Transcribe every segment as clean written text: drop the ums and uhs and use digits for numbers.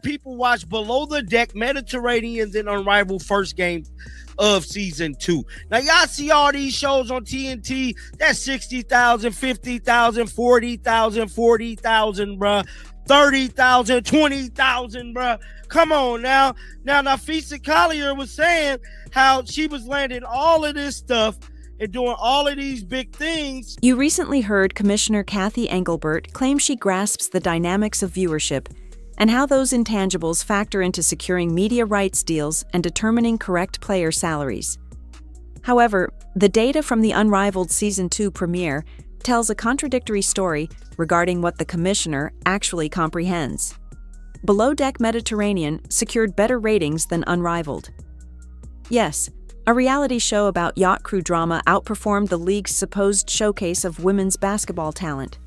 People watch Below the Deck, Mediterranean's and Unrivaled first game of season 2. Now, y'all see all these shows on TNT. That's 60,000, 50,000, 40,000, 40,000, bruh. 30,000, 20,000, bruh. Come on now. Now, Nephessa Collier was saying how she was landing all of this stuff and doing all of these big things. You recently heard Commissioner Cathy Engelbert claim she grasps the dynamics of viewership and how those intangibles factor into securing media rights deals and determining correct player salaries. However, the data from the Unrivaled Season 2 premiere tells a contradictory story regarding what the commissioner actually comprehends. Below Deck Mediterranean secured better ratings than Unrivaled. Yes, a reality show about yacht crew drama outperformed the league's supposed showcase of women's basketball talent.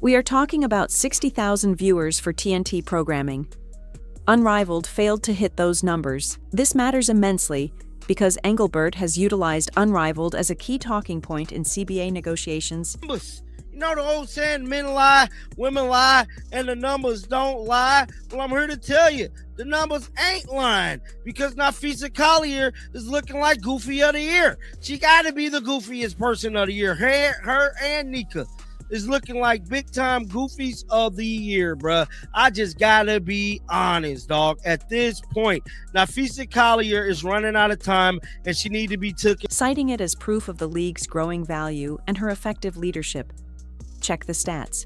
We are talking about 60,000 viewers for TNT programming. Unrivaled failed to hit those numbers. This matters immensely because Engelbert has utilized Unrivaled as a key talking point in CBA negotiations. You know the old saying, men lie, women lie, and the numbers don't lie? Well, I'm here to tell you, the numbers ain't lying because Nephessa Collier is looking like Goofy of the Year. She got to be the goofiest person of the year. Her and Nika is looking like big-time goofies of the year, bruh. I just gotta be honest, dog. At this point, Nephessa Collier is running out of time, and she need to be taken. Citing it as proof of the league's growing value and her effective leadership. Check the stats.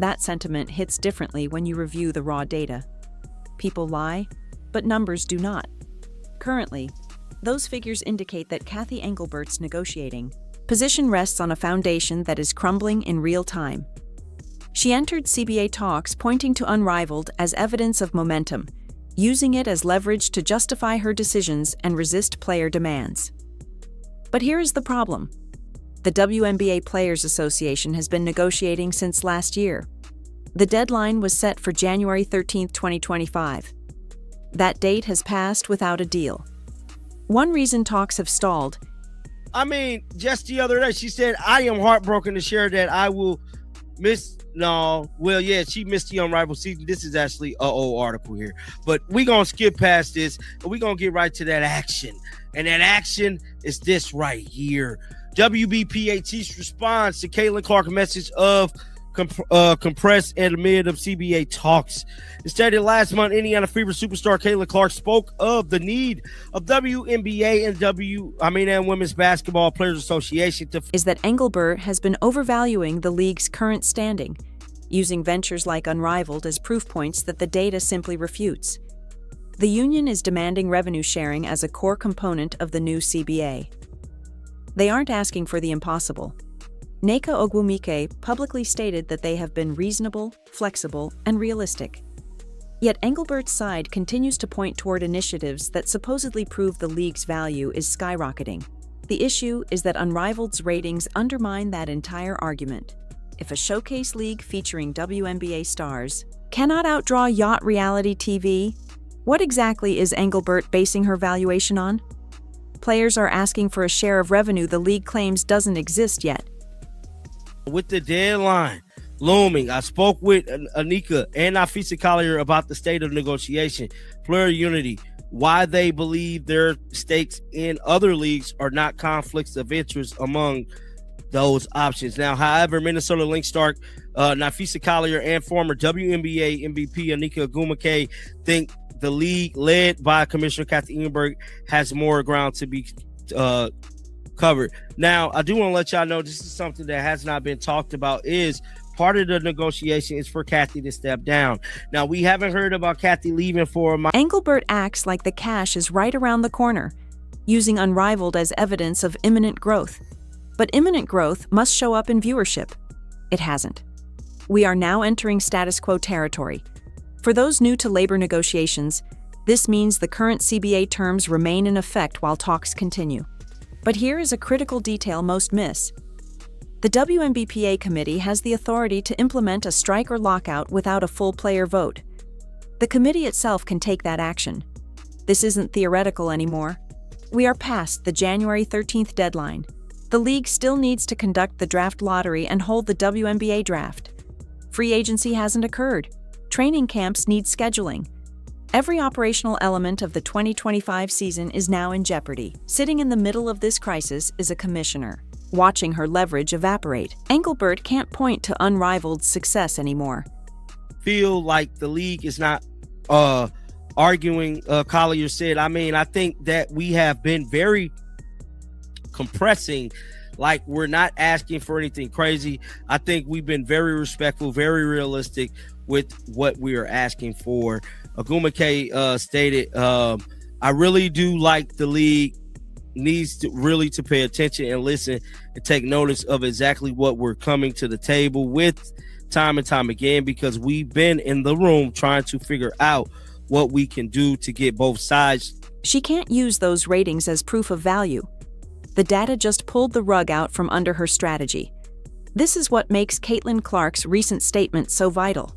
That sentiment hits differently when you review the raw data. People lie, but numbers do not. Currently, those figures indicate that Cathy Engelbert's negotiating position rests on a foundation that is crumbling in real time. She entered CBA talks pointing to Unrivaled as evidence of momentum, using it as leverage to justify her decisions and resist player demands. But here is the problem. The WNBA Players Association has been negotiating since last year. The deadline was set for January 13, 2025. That date has passed without a deal. One reason talks have stalled. I mean, just the other day, she said, I am heartbroken to share that I will miss. No, well, yeah, she missed the Unrivaled season. This is actually an old article here. But we're going to skip past this, and we're going to get right to that action. And that action is this right here. WBPAT's response to Caitlin Clark's message of compressed and amid of CBA talks. It stated last month, Indiana Fever superstar Caitlin Clark spoke of the need of WNBA and Women's Basketball Players Association to is that Engelbert has been overvaluing the league's current standing, using ventures like Unrivaled as proof points that the data simply refutes. The union is demanding revenue sharing as a core component of the new CBA. They aren't asking for the impossible. Nneka Ogwumike publicly stated that they have been reasonable, flexible, and realistic. Yet Engelbert's side continues to point toward initiatives that supposedly prove the league's value is skyrocketing. The issue is that Unrivaled's ratings undermine that entire argument. If a showcase league featuring WNBA stars cannot outdraw yacht reality TV, what exactly is Engelbert basing her valuation on? Players are asking for a share of revenue the league claims doesn't exist yet. With the deadline looming, I spoke with Anika and Nephessa Collier about the state of negotiation, player unity, why they believe their stakes in other leagues are not conflicts of interest among those options. Now, however, Minnesota Lynx star Nephessa Collier and former WNBA MVP Nneka Ogwumike think the league led by Commissioner Cathy Engelbert has more ground to be covered. Now, I do want to let y'all know this is something that has not been talked about. Is part of the negotiation is for Cathy to step down. Now, we haven't heard about Cathy leaving for a month. Engelbert acts like the cash is right around the corner, using Unrivaled as evidence of imminent growth. But imminent growth must show up in viewership. It hasn't. We are now entering status quo territory. For those new to labor negotiations, this means the current CBA terms remain in effect while talks continue. But here is a critical detail most miss. The WNBPA committee has the authority to implement a strike or lockout without a full player vote. The committee itself can take that action. This isn't theoretical anymore. We are past the January 13th deadline. The league still needs to conduct the draft lottery and hold the WNBA draft. Free agency hasn't occurred. Training camps need scheduling. Every operational element of the 2025 season is now in jeopardy. Sitting in the middle of this crisis is a commissioner, watching her leverage evaporate. Engelbert can't point to unrivaled success anymore. Feel like the league is not arguing, Collier said. I think that we have been very compressing, like we're not asking for anything crazy. I think we've been very respectful, very realistic with what we are asking for. Agumake stated, I really do like the league needs to really to pay attention and listen and take notice of exactly what we're coming to the table with time and time again, because we've been in the room trying to figure out what we can do to get both sides. She can't use those ratings as proof of value. The data just pulled the rug out from under her strategy. This is what makes Caitlin Clark's recent statement so vital.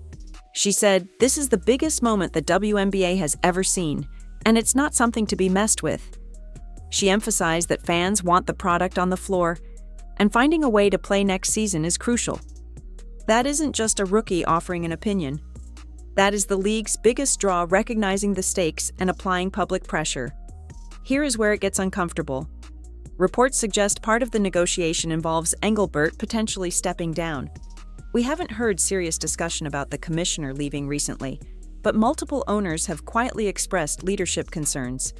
She said, "This is the biggest moment the WNBA has ever seen, and it's not something to be messed with." She emphasized that fans want the product on the floor, and finding a way to play next season is crucial. That isn't just a rookie offering an opinion. That is the league's biggest draw, recognizing the stakes and applying public pressure. Here is where it gets uncomfortable. Reports suggest part of the negotiation involves Engelbert potentially stepping down. We haven't heard serious discussion about the commissioner leaving recently, but multiple owners have quietly expressed leadership concerns.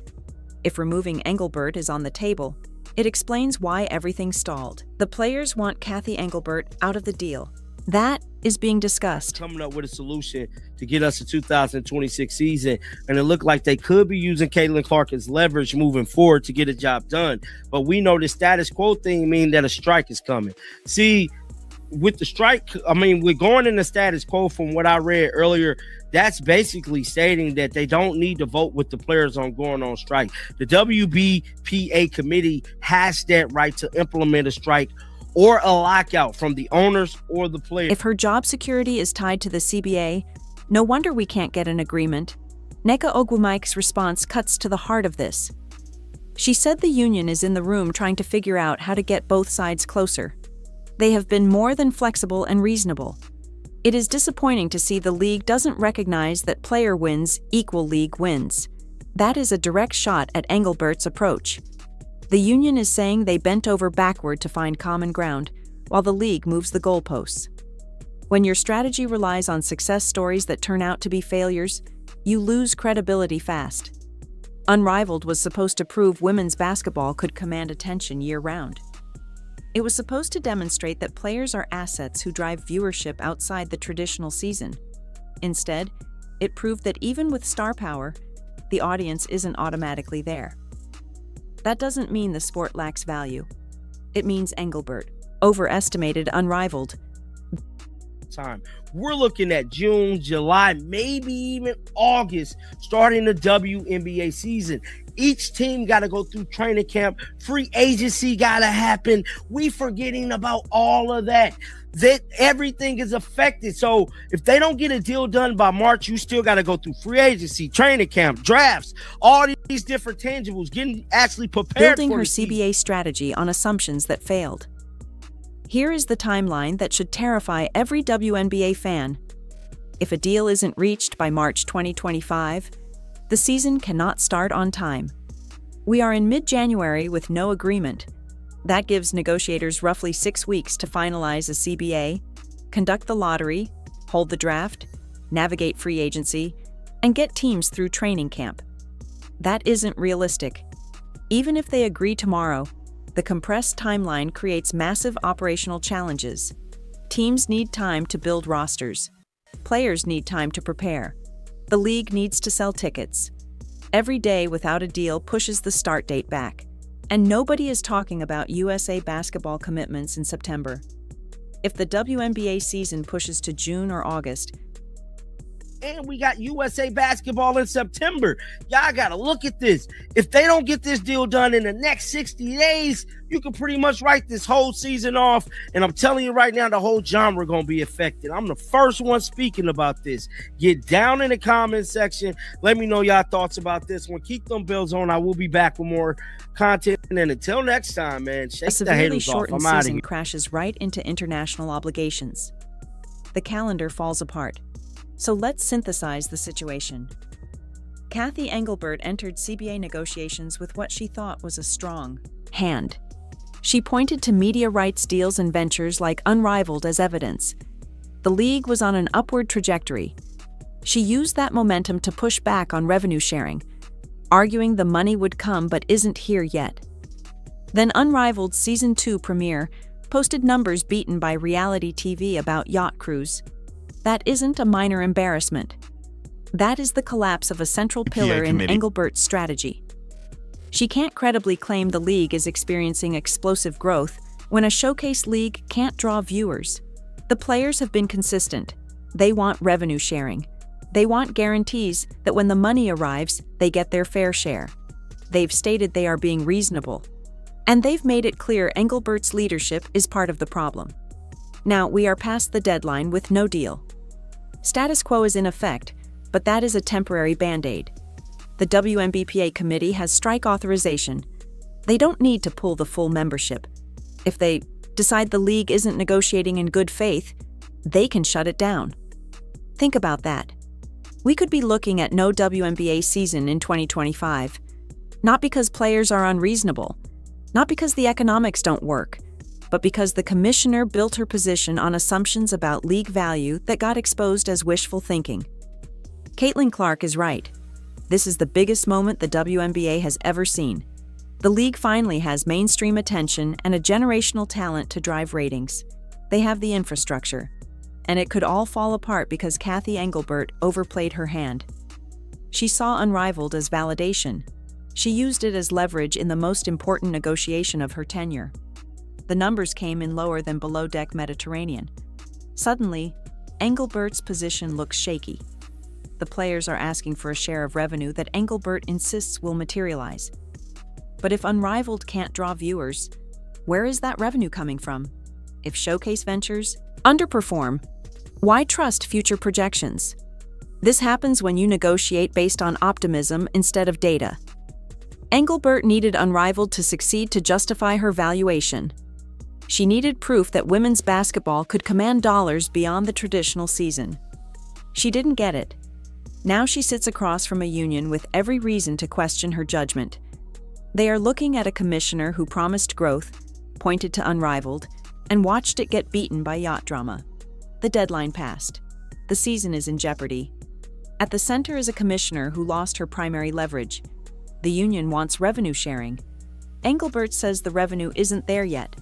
If removing Engelbert is on the table, it explains why everything stalled. The players want Kathy Engelbert out of the deal. That is being discussed. Coming up with a solution to get us to 2026 season, and it looked like they could be using Caitlin Clark as leverage moving forward to get a job done. But we know the status quo thing means that a strike is coming. See, with the strike, we're going in the status quo from what I read earlier. That's basically stating that they don't need to vote with the players on going on strike. The WBPA committee has that right to implement a strike or a lockout from the owners or the players. If her job security is tied to the CBA, no wonder we can't get an agreement. Nneka Ogwumike's response cuts to the heart of this. She said the union is in the room trying to figure out how to get both sides closer. They have been more than flexible and reasonable. It is disappointing to see the league doesn't recognize that player wins equal league wins. That is a direct shot at Engelbert's approach. The union is saying they bent over backward to find common ground, while the league moves the goalposts. When your strategy relies on success stories that turn out to be failures, you lose credibility fast. Unrivaled was supposed to prove women's basketball could command attention year-round. It was supposed to demonstrate that players are assets who drive viewership outside the traditional season. Instead, it proved that even with star power, the audience isn't automatically there. That doesn't mean the sport lacks value. It means Engelbert overestimated Unrivaled. Time. We're looking at June, July, maybe even August, starting the WNBA season. Each team got to go through training camp. Free agency got to happen. We forgetting about all of that. That everything is affected. So if they don't get a deal done by March, you still got to go through free agency, training camp, drafts, all these different tangibles, getting actually prepared. Building for her the CBA season. strategy on assumptions that failed. Here is the timeline that should terrify every WNBA fan. If a deal isn't reached by March 2025, the season cannot start on time. We are in mid-January with no agreement. That gives negotiators roughly 6 weeks to finalize a CBA, conduct the lottery, hold the draft, navigate free agency, and get teams through training camp. That isn't realistic. Even if they agree tomorrow, the compressed timeline creates massive operational challenges. Teams need time to build rosters. Players need time to prepare. The league needs to sell tickets. Every day without a deal pushes the start date back. And nobody is talking about USA basketball commitments in September. If the WNBA season pushes to June or August, and we got USA basketball in September. Y'all got to look at this. If they don't get this deal done in the next 60 days, you can pretty much write this whole season off. And I'm telling you right now, the whole genre going to be affected. I'm the first one speaking about this. Get down in the comment section. Let me know y'all thoughts about this one. Keep them bells on. I will be back with more content. And until next time, man, shake a the haters severely off. shortened I'm out of season here. crashes right into international obligations. The calendar falls apart. So let's synthesize the situation. Kathy Engelbert entered CBA negotiations with what she thought was a strong hand. She pointed to media rights deals and ventures like Unrivaled as evidence. The league was on an upward trajectory. She used that momentum to push back on revenue sharing, arguing the money would come but isn't here yet. Then Unrivaled Season 2 premiere posted numbers beaten by reality TV about yacht crews. That isn't a minor embarrassment. That is the collapse of a central pillar in Engelbert's strategy. She can't credibly claim the league is experiencing explosive growth when a showcase league can't draw viewers. The players have been consistent. They want revenue sharing. They want guarantees that when the money arrives, they get their fair share. They've stated they are being reasonable. And they've made it clear Engelbert's leadership is part of the problem. Now we are past the deadline with no deal. Status quo is in effect, but that is a temporary band-aid. The WNBA committee has strike authorization. They don't need to pull the full membership. If they decide the league isn't negotiating in good faith, they can shut it down. Think about that. We could be looking at no WNBA season in 2025. Not because players are unreasonable, not because the economics don't work, but because the commissioner built her position on assumptions about league value that got exposed as wishful thinking. Caitlin Clark is right. This is the biggest moment the WNBA has ever seen. The league finally has mainstream attention and a generational talent to drive ratings. They have the infrastructure. And it could all fall apart because Kathy Engelbert overplayed her hand. She saw Unrivaled as validation. She used it as leverage in the most important negotiation of her tenure. The numbers came in lower than Below Deck Mediterranean. Suddenly, Engelbert's position looks shaky. The players are asking for a share of revenue that Engelbert insists will materialize. But if Unrivaled can't draw viewers, where is that revenue coming from? If showcase ventures underperform, why trust future projections? This happens when you negotiate based on optimism instead of data. Engelbert needed Unrivaled to succeed to justify her valuation. She needed proof that women's basketball could command dollars beyond the traditional season. She didn't get it. Now she sits across from a union with every reason to question her judgment. They are looking at a commissioner who promised growth, pointed to Unrivaled, and watched it get beaten by yacht drama. The deadline passed. The season is in jeopardy. At the center is a commissioner who lost her primary leverage. The union wants revenue sharing. Engelbert says the revenue isn't there yet,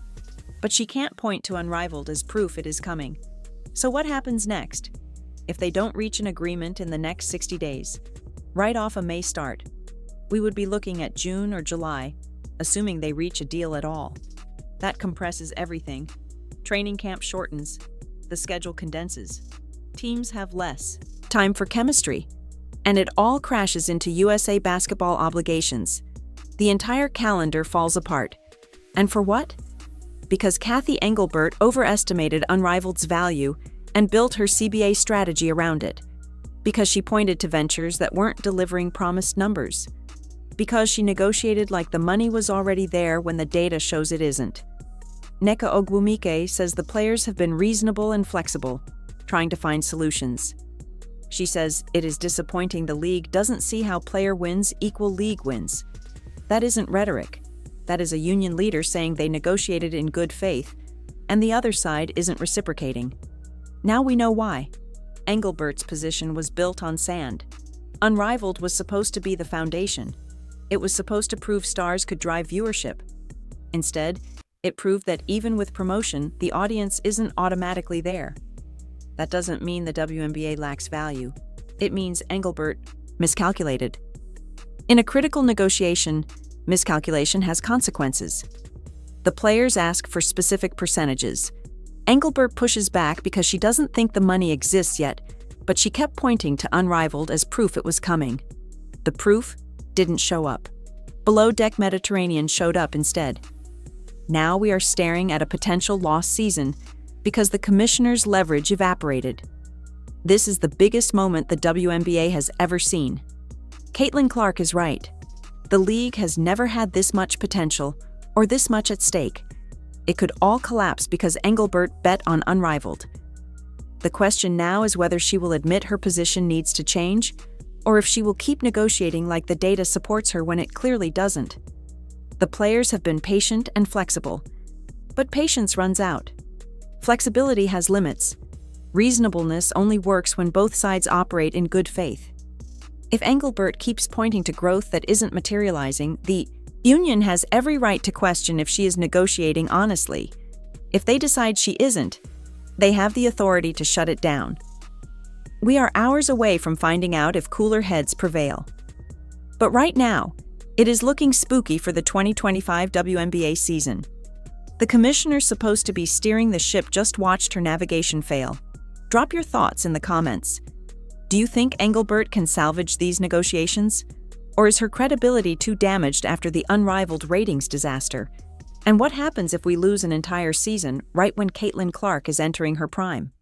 but she can't point to Unrivaled as proof it is coming. So what happens next? If they don't reach an agreement in the next 60 days, right off a May start, we would be looking at June or July, assuming they reach a deal at all. That compresses everything. Training camp shortens. The schedule condenses. Teams have less time for chemistry. And it all crashes into USA basketball obligations. The entire calendar falls apart. And for what? Because Kathy Engelbert overestimated Unrivaled's value and built her CBA strategy around it. Because she pointed to ventures that weren't delivering promised numbers. Because she negotiated like the money was already there when the data shows it isn't. Nneka Ogwumike says the players have been reasonable and flexible, trying to find solutions. She says it is disappointing the league doesn't see how player wins equal league wins. That isn't rhetoric. That is a union leader saying they negotiated in good faith, and the other side isn't reciprocating. Now we know why. Engelbert's position was built on sand. Unrivaled was supposed to be the foundation. It was supposed to prove stars could drive viewership. Instead, it proved that even with promotion, the audience isn't automatically there. That doesn't mean the WNBA lacks value. It means Engelbert miscalculated. In a critical negotiation, miscalculation has consequences. The players ask for specific percentages. Engelbert pushes back because she doesn't think the money exists yet, but she kept pointing to Unrivaled as proof it was coming. The proof didn't show up. Below Deck Mediterranean showed up instead. Now we are staring at a potential lost season because the commissioner's leverage evaporated. This is the biggest moment the WNBA has ever seen. Caitlin Clark is right. The league has never had this much potential or this much at stake. It could all collapse because Engelbert bet on Unrivaled. The question now is whether she will admit her position needs to change, or if she will keep negotiating like the data supports her when it clearly doesn't. The players have been patient and flexible, but patience runs out. Flexibility has limits. Reasonableness only works when both sides operate in good faith. If Engelbert keeps pointing to growth that isn't materializing, the union has every right to question if she is negotiating honestly. If they decide she isn't, they have the authority to shut it down. We are hours away from finding out if cooler heads prevail. But right now, it is looking spooky for the 2025 WNBA season. The commissioner supposed to be steering the ship just watched her navigation fail. Drop your thoughts in the comments. Do you think Engelbert can salvage these negotiations? Or is her credibility too damaged after the unrivaled ratings disaster? And what happens if we lose an entire season right when Caitlin Clark is entering her prime?